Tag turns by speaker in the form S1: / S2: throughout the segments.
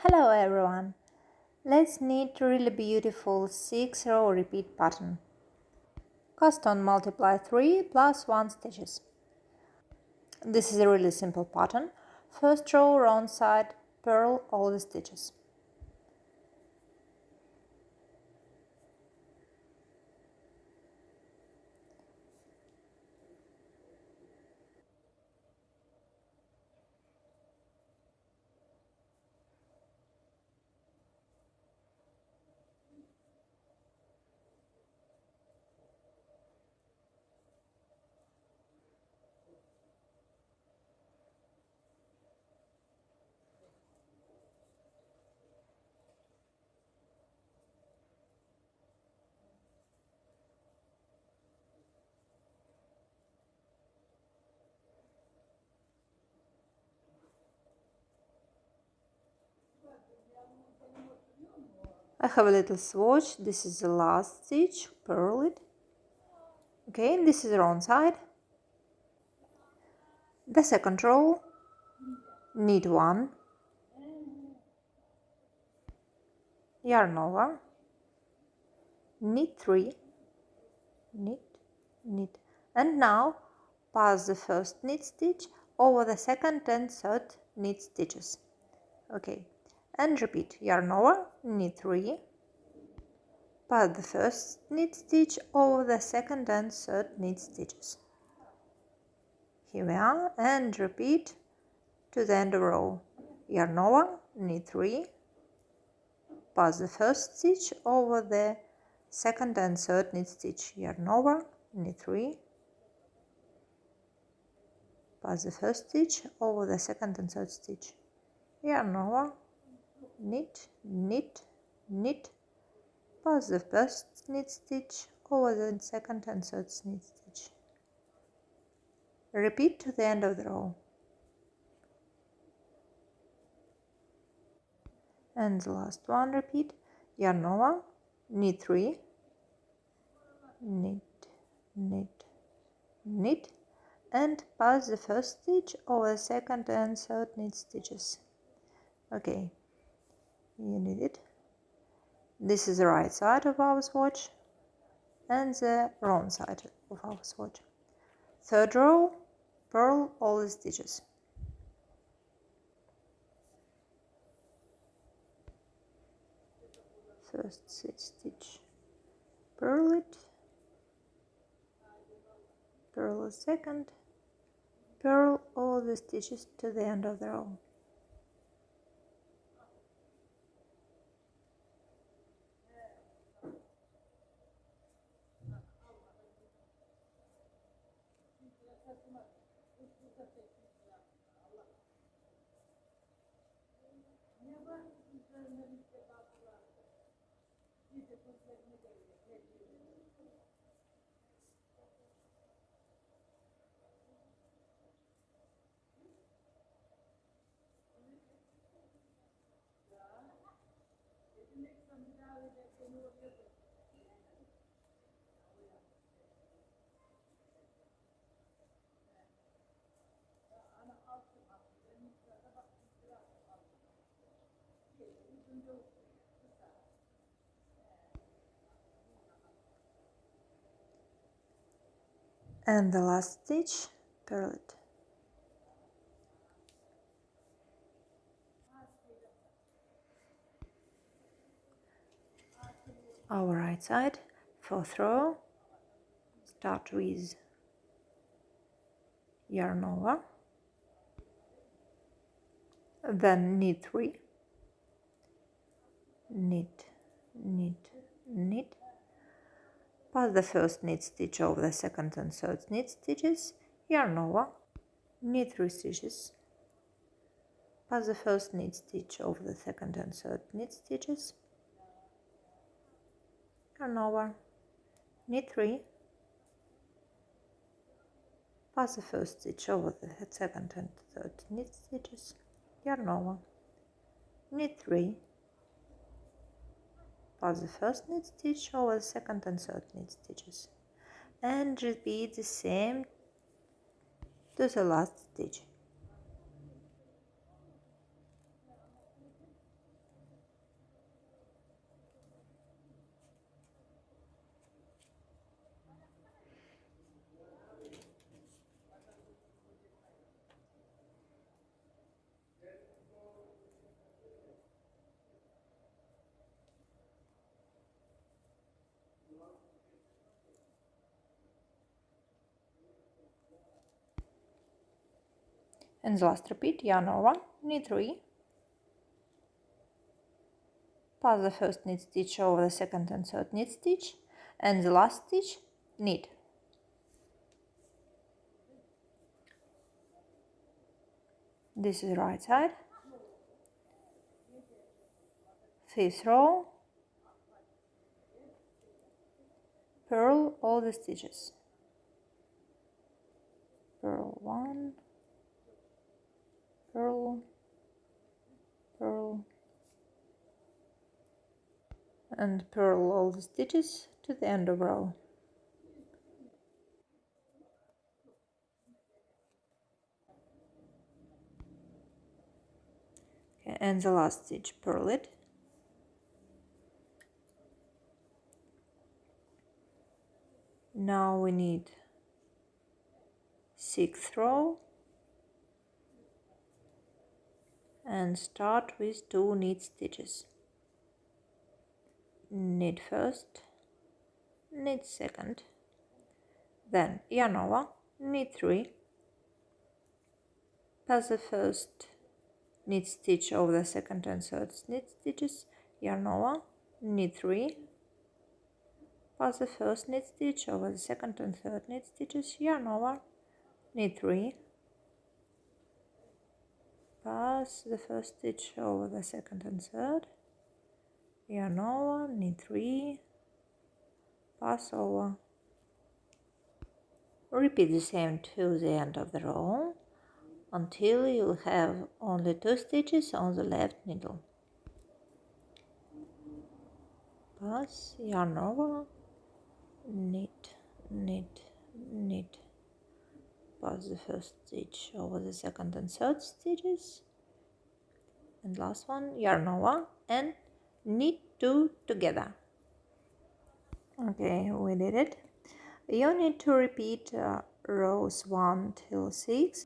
S1: Hello everyone. Let's knit really beautiful 6-row repeat pattern. Cast on multiply 3 plus 1 stitches. This is a really simple pattern. First row round side, purl all the stitches. I have a little swatch. This is the last stitch, purl it. Okay, this is the wrong side. The second row, knit 1, yarn over, knit 3, knit, knit, and now pass the first knit stitch over the second and third knit stitches. Okay, and repeat, yarn over, knit 3, pass the first knit stitch over the second and third knit stitches. Here we are, and repeat to the end of row, yarn over, knit 3, pass the first stitch over the second and third knit stitch, yarn over, knit 3, pass the first stitch over the second and third stitch, yarn over, knit, knit, knit, pass the first knit stitch over the second and third knit stitch. Repeat to the end of the row. And the last one, repeat, yarn over, knit 3, knit, knit, knit, and pass the first stitch over the second and third knit stitches. Okay, you need it. This is the right side of our swatch and the wrong side of our swatch. Third row, purl all the stitches. First stitch, purl it, purl the second, purl all the stitches to the end of the row. And the last stitch, purl it. Our right side, fourth row, start with yarn over, then knit 3, knit, knit, knit, pass the first knit stitch over the second and third knit stitches, yarn over, knit 3 stitches, pass the first knit stitch over the second and third knit stitches, yarn over, knit 3, pass the first stitch over the second and third knit stitches, yarn over, knit 3, pass the first knit stitch over the second and third knit stitches, and repeat the same to the last stitch. And the last repeat, yarn over, knit 3, pass the first knit stitch over the second and third knit stitch, and the last stitch, knit. This is the right side. 5th row, purl all the stitches. Purl 1, purl, purl, and purl all the stitches to the end of row. Okay, and the last stitch, purl it. Now we need 6th row and start with 2 knit stitches. Knit first, knit second, then yarn over, knit 3, pass the first knit stitch over the second and third knit stitches, yarn over, knit 3, pass the first knit stitch over the second and third knit stitches, yarn over, knit 3, pass the first stitch over the second and third, yarn over, knit 3, pass over. Repeat the same to the end of the row until you have only 2 stitches on the left needle. Pass, yarn over, knit, knit, knit, pass the first stitch over the second and third stitches, and last one, yarn over and knit 2 together. Okay, we did it. You need to repeat rows 1 till 6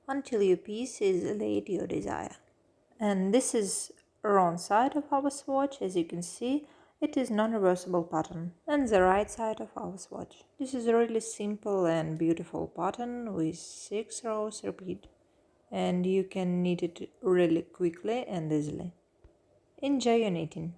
S1: until your piece is laid your desire. And this is wrong side of our swatch. As you can see, it is non-reversible pattern, and the right side of our swatch. This is a really simple and beautiful pattern with 6 rows repeat, and you can knit it really quickly and easily. Enjoy your knitting!